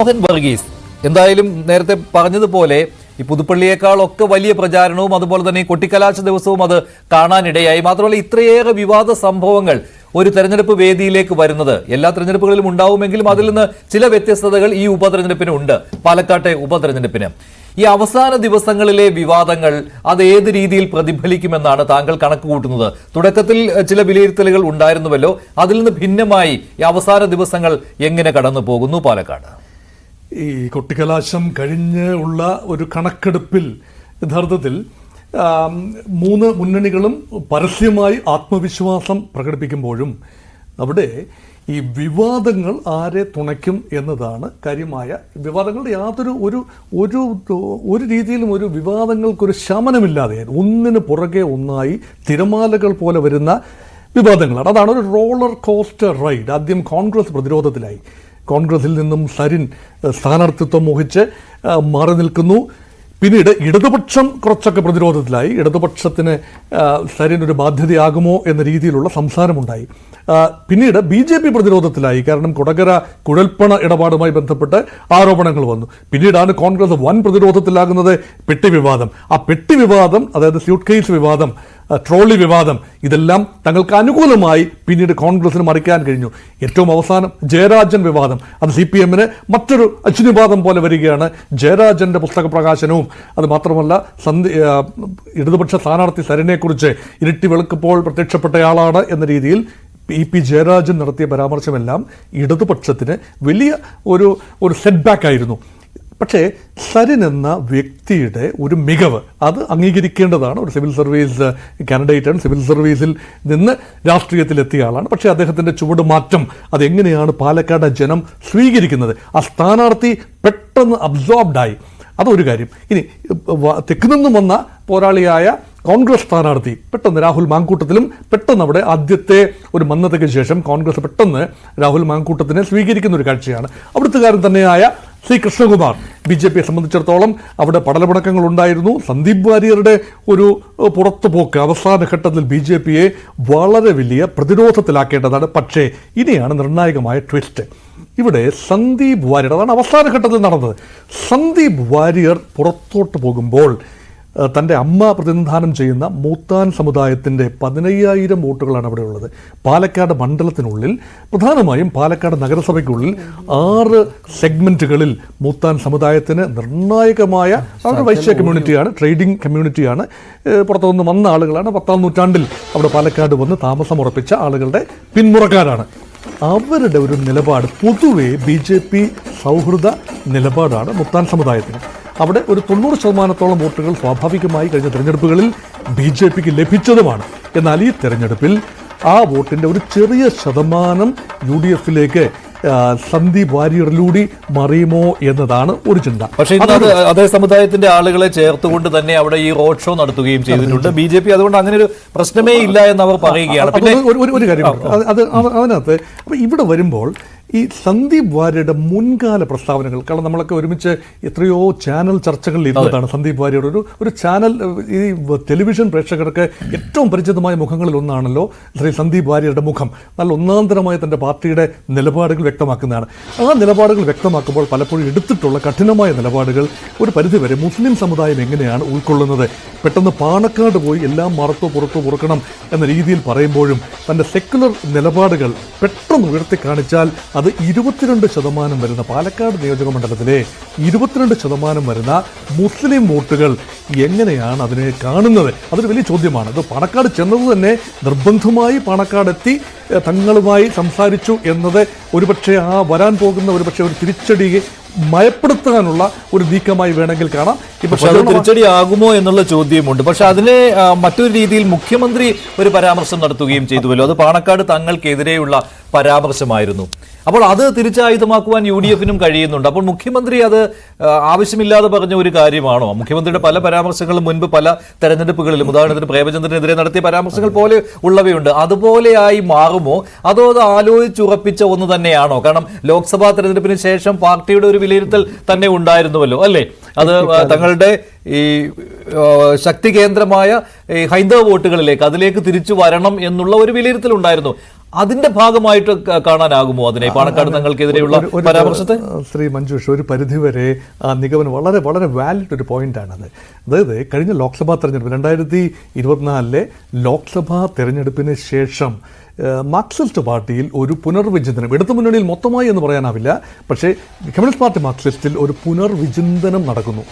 മോഹൻ വർഗീസ് എന്തായാലും നേരത്തെ പറഞ്ഞതുപോലെ ഈ പുതുപ്പള്ളിയേക്കാളൊക്കെ വലിയ പ്രചാരണവും അതുപോലെ തന്നെ കൊട്ടിക്കലാശ ദിവസവും അത് കാണാനിടയായി. മാത്രമല്ല ഇത്രയേറെ വിവാദ സംഭവങ്ങൾ ഒരു തെരഞ്ഞെടുപ്പ് വേദിയിലേക്ക് വരുന്നത് എല്ലാ തെരഞ്ഞെടുപ്പുകളിലും ഉണ്ടാവുമെങ്കിലും അതിൽ നിന്ന് ചില വ്യത്യസ്തതകൾ ഈ ഉപതെരഞ്ഞെടുപ്പിന് ഉണ്ട്. പാലക്കാട്ടെ ഉപതെരഞ്ഞെടുപ്പിന് ഈ അവസാന ദിവസങ്ങളിലെ വിവാദങ്ങൾ അത് ഏത് രീതിയിൽ പ്രതിഫലിക്കുമെന്നാണ് താങ്കൾ കണക്ക് കൂട്ടുന്നത്? തുടക്കത്തിൽ ചില വിലയിരുത്തലുകൾ ഉണ്ടായിരുന്നുവല്ലോ, അതിൽ നിന്ന് ഭിന്നമായി ഈ അവസാന ദിവസങ്ങൾ എങ്ങനെ കടന്നു പോകുന്നു പാലക്കാട്? ഈ കൊട്ടിക്കലാശം കഴിഞ്ഞ് ഉള്ള ഒരു കണക്കെടുപ്പിൽ യഥാർത്ഥത്തിൽ മൂന്ന് മുന്നണികളും പരസ്യമായി ആത്മവിശ്വാസം പ്രകടിപ്പിക്കുമ്പോഴും അവിടെ ഈ വിവാദങ്ങൾ ആരെ തുണയ്ക്കും എന്നതാണ് കാര്യമായ. വിവാദങ്ങളുടെ യാതൊരു ഒരു രീതിയിലും ഒരു വിവാദങ്ങൾക്കൊരു ശമനമില്ലാതെ ഒന്നിന് പുറകെ ഒന്നായി തിരമാലകൾ പോലെ വരുന്ന വിവാദങ്ങളാണ്. അതാണ് ഒരു റോളർ കോസ്റ്റർ റൈഡ്. ആദ്യം കോൺഗ്രസ് പ്രതിരോധത്തിലായി. കോൺഗ്രസിൽ നിന്നും സരിൻ സ്ഥാനാർത്ഥിത്വം മോഹിച്ച് മാറി നിൽക്കുന്നു. പിന്നീട് ഇടതുപക്ഷം കുറച്ചൊക്കെ പ്രതിരോധത്തിലായി. ഇടതുപക്ഷത്തിന് സരിൻ ഒരു ബാധ്യതയാകുമോ എന്ന രീതിയിലുള്ള സംസാരമുണ്ടായി. പിന്നീട് BJP പ്രതിരോധത്തിലായി. കാരണം കൊടകര കുഴൽപ്പണ ഇടപാടുമായി ബന്ധപ്പെട്ട് ആരോപണങ്ങൾ വന്നു. പിന്നീടാണ് കോൺഗ്രസ് വൻ പ്രതിരോധത്തിലാകുന്നത്. പെട്ടി വിവാദം, ആ പെട്ടി വിവാദം, അതായത് സ്യൂട്ട് കേസ് വിവാദം, ട്രോളി വിവാദം, ഇതെല്ലാം തങ്ങൾക്ക് അനുകൂലമായി പിന്നീട് കോൺഗ്രസിന് മറിക്കാൻ കഴിഞ്ഞു. ഏറ്റവും അവസാനം ജയരാജൻ വിവാദം, അത് CPM-ന് മറ്റൊരു അഗ്നിവാദം പോലെ വരികയാണ്. ജയരാജന്റെ പുസ്തക പ്രകാശനവും അത് മാത്രമല്ല ഇടതുപക്ഷ സ്ഥാനാർത്ഥി സരിനെക്കുറിച്ച് ഇരട്ടി വെളുക്കുമ്പോൾ പ്രത്യക്ഷപ്പെട്ടയാളാണ് എന്ന രീതിയിൽ EP ജയരാജൻ നടത്തിയ പരാമർശമെല്ലാം ഇടതുപക്ഷത്തിന് വലിയ ഒരു സെറ്റ് ബാക്ക് ആയിരുന്നു. പക്ഷേ സരിൻ എന്ന വ്യക്തിയുടെ ഒരു മികവ് അത് അംഗീകരിക്കേണ്ടതാണ്. ഒരു സിവിൽ സർവീസ് കാൻഡിഡേറ്റാണ്, സിവിൽ സർവീസിൽ നിന്ന് രാഷ്ട്രീയത്തിലെത്തിയ ആളാണ്. പക്ഷേ അദ്ദേഹത്തിൻ്റെ ചുവടുമാറ്റം അതെങ്ങനെയാണ് പാലക്കാട് ജനം സ്വീകരിക്കുന്നത്? ആ സ്ഥാനാർത്ഥി പെട്ടെന്ന് അബ്സോർബ്ഡായി, അതൊരു കാര്യം. ഇനി തെക്ക് നിന്നും വന്ന പോരാളിയായ കോൺഗ്രസ് സ്ഥാനാർത്ഥി പെട്ടെന്ന് രാഹുൽ മാങ്കൂട്ടത്തിലും പെട്ടെന്ന് അവിടെ ആദ്യത്തെ ഒരു മന്ദതയ്ക്ക് ശേഷം കോൺഗ്രസ് പെട്ടെന്ന് രാഹുൽ മാങ്കൂട്ടത്തിനെ സ്വീകരിക്കുന്ന ഒരു കാഴ്ചയാണ്. അവിടുത്തുകാരൻ തന്നെയായ ശ്രീ കൃഷ്ണകുമാർ, BJPയെ സംബന്ധിച്ചിടത്തോളം അവിടെ പടലമുടക്കങ്ങൾ ഉണ്ടായിരുന്നു. സന്ദീപ് വാര്യരുടെ ഒരു പുറത്തുപോക്ക് അവസാന ഘട്ടത്തിൽ BJPയെ വളരെ വലിയ പ്രതിരോധത്തിലാക്കേണ്ടതാണ്. പക്ഷേ ഇനിയാണ് നിർണായകമായ ട്വിസ്റ്റ്. ഇവിടെ സന്ദീപ് വാര്യർ, അതാണ് അവസാന ഘട്ടത്തിൽ നടന്നത്. സന്ദീപ് വാര്യർ പുറത്തോട്ട് പോകുമ്പോൾ തൻ്റെ അമ്മ പ്രതിനിധാനം ചെയ്യുന്ന മൂത്താൻ സമുദായത്തിൻ്റെ 15,000 വോട്ടുകളാണ് അവിടെ ഉള്ളത്. പാലക്കാട് മണ്ഡലത്തിനുള്ളിൽ, പ്രധാനമായും പാലക്കാട് നഗരസഭയ്ക്കുള്ളിൽ 6 സെഗ്മെൻറ്റുകളിൽ മൂത്താൻ സമുദായത്തിന് നിർണായകമായ അവരുടെ വൈശ്യ കമ്മ്യൂണിറ്റിയാണ്, ട്രേഡിംഗ് കമ്മ്യൂണിറ്റിയാണ്, പുറത്തുനിന്ന് വന്ന ആളുകളാണ്. 10-ാം നൂറ്റാണ്ടിൽ അവിടെ പാലക്കാട് വന്ന് താമസമുറപ്പിച്ച ആളുകളുടെ പിന്മുറക്കാരാണ്. അവരുടെ ഒരു നിലപാട് പൊതുവെ BJP സൗഹൃദ നിലപാടാണ് മൂത്താൻ സമുദായത്തിന്. അവിടെ ഒരു 90% വോട്ടുകൾ സ്വാഭാവികമായി കഴിഞ്ഞ തെരഞ്ഞെടുപ്പുകളിൽ BJPക്ക് ലഭിച്ചതുമാണ്. എന്നാൽ ഈ തെരഞ്ഞെടുപ്പിൽ ആ വോട്ടിൻ്റെ ഒരു ചെറിയ ശതമാനം UDFിലേക്ക് സന്ദീപ് വാര്യറിലൂടെ മറിയുമോ എന്നതാണ് ഒരു ചിന്ത. പക്ഷേ അതേ സമുദായത്തിന്റെ ആളുകളെ ചേർത്തുകൊണ്ട് തന്നെ അവിടെ ഈ റോഡ് ഷോ നടത്തുകയും ചെയ്തിട്ടുണ്ട് BJP. അതുകൊണ്ട് അങ്ങനെ ഒരു പ്രശ്നമേ ഇല്ല എന്ന് അവർ പറയുകയാണ്. പിന്നെ ഒരു കാര്യം അത് അതിനകത്ത് അപ്പോൾ ഇവിടെ വരുമ്പോൾ ഈ സന്ദീപ് വാര്യരുടെ മുൻകാല പ്രസ്താവനകൾ, കാരണം നമ്മളൊക്കെ ഒരുമിച്ച് എത്രയോ ചാനൽ ചർച്ചകളിൽ ഇരുന്നതാണ്. സന്ദീപ് വാര്യരുടെ ഒരു ചാനൽ, ഈ ടെലിവിഷൻ പ്രേക്ഷകർക്ക് ഏറ്റവും പരിചിതമായ മുഖങ്ങളിൽ ഒന്നാണല്ലോ ശ്രീ സന്ദീപ് വാര്യരുടെ മുഖം. നല്ല ഒന്നാന്തരമായ തൻ്റെ പാർട്ടിയുടെ നിലപാടുകൾ വ്യക്തമാക്കുന്നതാണ്. ആ നിലപാടുകൾ വ്യക്തമാക്കുമ്പോൾ പലപ്പോഴും എടുത്തിട്ടുള്ള കഠിനമായ നിലപാടുകൾ ഒരു പരിധിവരെ മുസ്ലിം സമുദായം എങ്ങനെയാണ് ഉൾക്കൊള്ളുന്നത്? പെട്ടെന്ന് പാണക്കാട് പോയി എല്ലാം പുറത്തു പുറക്കണം എന്ന രീതിയിൽ പറയുമ്പോഴും തൻ്റെ സെക്കുലർ നിലപാടുകൾ പെട്ടെന്ന് ഉയർത്തിക്കാണിച്ചാൽ അത് 22% വരുന്ന പാലക്കാട് നിയോജക മണ്ഡലത്തിലെ 22% വരുന്ന മുസ്ലിം വോട്ടുകൾ എങ്ങനെയാണ് അതിനെ കാണുന്നത്? അതൊരു വലിയ ചോദ്യമാണ്. അത് പാണക്കാട് ചെന്നത് തന്നെ നിർബന്ധമായി പാണക്കാടെത്തി തങ്ങളുമായി സംസാരിച്ചു എന്നത് ഒരുപക്ഷെ ആ വരാൻ പോകുന്ന ഒരുപക്ഷെ ഒരു തിരിച്ചടി മയപ്പെടുത്താനുള്ള ഒരു നീക്കമായി വേണമെങ്കിൽ കാണാം. തിരിച്ചടി ആകുമോ എന്നുള്ള ചോദ്യമുണ്ട്. പക്ഷെ അതിനെ മറ്റൊരു രീതിയിൽ മുഖ്യമന്ത്രി ഒരു പരാമർശം നടത്തുകയും ചെയ്തുവല്ലോ. അത് പാണക്കാട് തങ്ങൾക്കെതിരെയുള്ള പരാമർശമായിരുന്നു. അപ്പോൾ അത് തിരിച്ചായുധമാക്കുവാൻ UDFിനും കഴിയുന്നുണ്ട്. അപ്പോൾ മുഖ്യമന്ത്രി അത് ആവശ്യമില്ലാതെ പറഞ്ഞ ഒരു കാര്യമാണോ? മുഖ്യമന്ത്രിയുടെ പല പരാമർശങ്ങളും മുൻപ് പല തെരഞ്ഞെടുപ്പുകളിലും, ഉദാഹരണത്തിന് പ്രേമചന്ദ്രനെതിരെ നടത്തിയ പരാമർശങ്ങൾ പോലെ ഉള്ളവയുണ്ട്, അതുപോലെയായി മാറുമോ? അതോ അത് ആലോചിച്ചുറപ്പിച്ച ഒന്ന് തന്നെയാണോ? കാരണം ലോക്സഭാ തെരഞ്ഞെടുപ്പിന് ശേഷം പാർട്ടിയുടെ ഒരു വിലയിരുത്തൽ തന്നെ ഉണ്ടായിരുന്നുവല്ലോ, അല്ലേ? അത് തങ്ങളുടെ ഈ ശക്തി കേന്ദ്രമായ ഹൈന്ദവ വോട്ടുകളിലേക്ക് അതിലേക്ക് തിരിച്ചു വരണം എന്നുള്ള ഒരു വിലയിരുത്തൽ ഉണ്ടായിരുന്നു. അതിന്റെ ഭാഗമായിട്ട് കാണാനാകുമോ അതിനെ പാണക്കാട് തങ്ങൾക്കെതിരെയുള്ള പരാമർശത്തെ? ശ്രീ മഞ്ജുഷ്, ഒരു പരിധിവരെ ആ നിഗമനം വളരെ വളരെ വാലിഡ് ഒരു പോയിന്റാണത്. അതായത് കഴിഞ്ഞ ലോക്സഭാ തെരഞ്ഞെടുപ്പ് 2024 ലോക്സഭാ തെരഞ്ഞെടുപ്പിന് ശേഷം മാർക്സിസ്റ്റ് പാർട്ടിയിൽ ഒരു പുനർവിചിന്തനം, ഇടതു മുന്നണിയിൽ മൊത്തമായി എന്ന് പറയാനാവില്ല, പക്ഷേ കമ്മ്യൂണിസ്റ്റ് പാർട്ടി മാർക്സിസ്റ്റിൽ ഒരു പുനർവിചിന്തനം നടക്കുന്നു.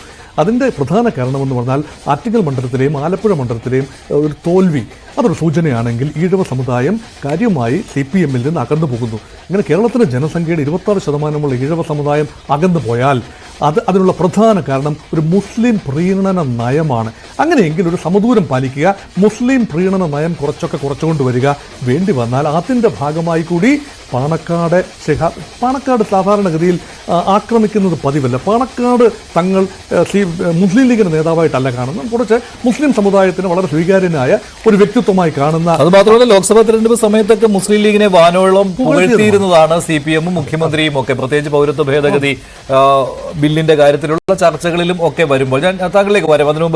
അതിൻ്റെ പ്രധാന കാരണമെന്ന് പറഞ്ഞാൽ ആറ്റിങ്ങൽ മണ്ഡലത്തിലെയും ആലപ്പുഴ മണ്ഡലത്തിലെയും ഒരു തോൽവി അതൊരു സൂചനയാണെങ്കിൽ ഈഴവ സമുദായം കാര്യമായി CPM നിന്ന് അകന്നു പോകുന്നു. ഇങ്ങനെ കേരളത്തിലെ ജനസംഖ്യയുടെ 26% ഈഴവ സമുദായം അകന്നു പോയാൽ അതിനുള്ള പ്രധാന കാരണം ഒരു മുസ്ലിം പ്രീണന നയമാണ്. അങ്ങനെയെങ്കിൽ ഒരു സമദൂരം പാലിക്കുക, മുസ്ലിം പ്രീണന നയം കുറച്ചുകൊണ്ട് വരിക, വേണ്ടി വന്നാൽ അതിൻ്റെ ഭാഗമായി കൂടി പാണക്കാട് സാധാരണഗതിയിൽ ആക്രമിക്കുന്നത് പതിവല്ല. പാണക്കാട് തങ്ങൾ മുസ്ലിം ലീഗിന്റെ നേതാവായിട്ടല്ല കാണുന്നത്, കുറച്ച് മുസ്ലിം സമുദായത്തിന് വളരെ സ്വീകാര്യനായ ഒരു വ്യക്തിത്വമായി കാണുന്ന. അത് മാത്രമല്ല, ലോക്സഭാ തെരഞ്ഞെടുപ്പ് സമയത്തൊക്കെ മുസ്ലിം ലീഗിനെ വാനോളം പുകഴ്ത്തിയിരുന്നതാണ് CPM-ഉം മുഖ്യമന്ത്രിയും ഒക്കെ, പ്രത്യേകിച്ച് പൗരത്വ ഭേദഗതി ബില്ലിന്റെ കാര്യത്തിലുള്ള ചർച്ചകളിലും ഒക്കെ വരുമ്പോൾ. ഞാൻ താങ്കളിലേക്ക് വരാം. അതിനു മുമ്പ്